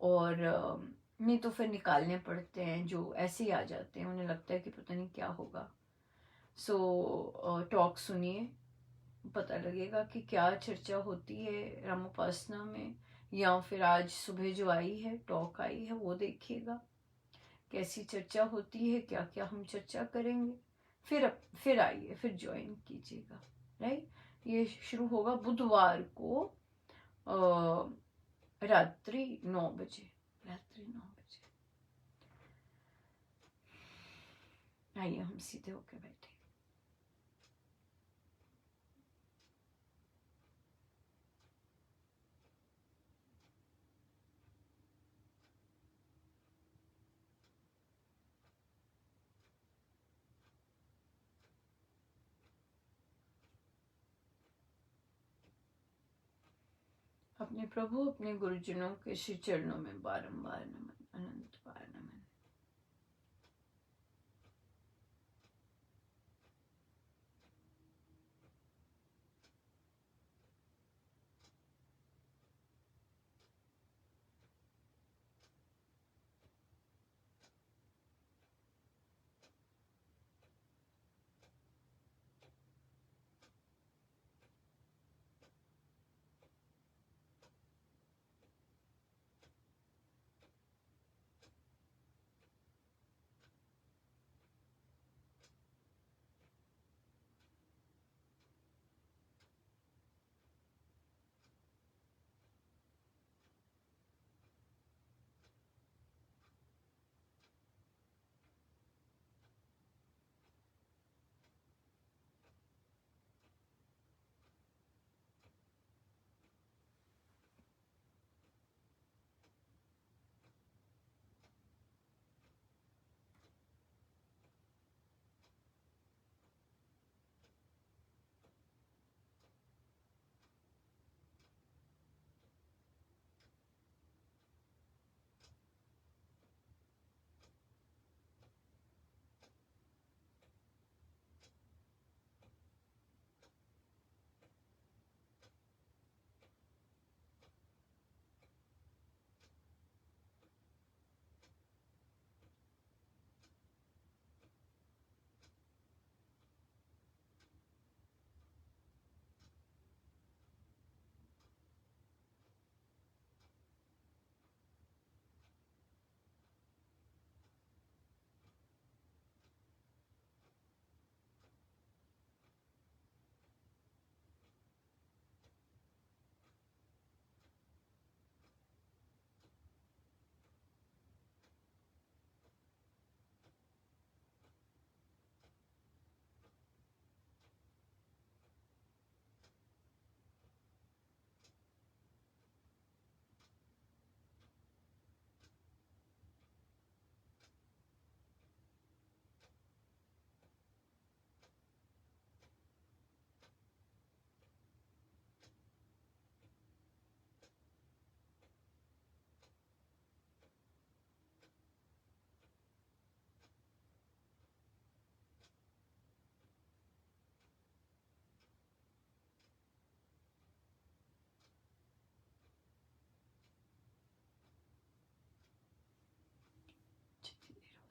और नहीं तो फिर निकालने पड़ते हैं जो ऐसे ही आ जाते हैं, उन्हें लगता है कि पता नहीं क्या होगा। सो टॉक सुनिए, पता लगेगा कि क्या चर्चा होती है रामोपासना में, या फिर आज सुबह जो आई है टॉक आई है वो देखिएगा कैसी चर्चा होती है, क्या क्या हम चर्चा करेंगे। फिर आइए, फिर ज्वाइन कीजिएगा। राइट, ये शुरू होगा बुधवार को रात्रि 9 बजे। आइए हम सीधे होकर बैठे। अपने प्रभु अपने गुरुजनों के श्री चरणों में बारंबार नमन, अनंत बार नमन।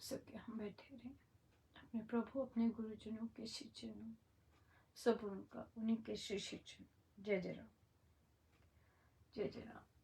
सके हम बैठे रहें अपने प्रभु, अपने गुरुजनों के श्री चरणों, सब उनका, उन्हीं के श्री चरण। जय जय राम, जय जय राम।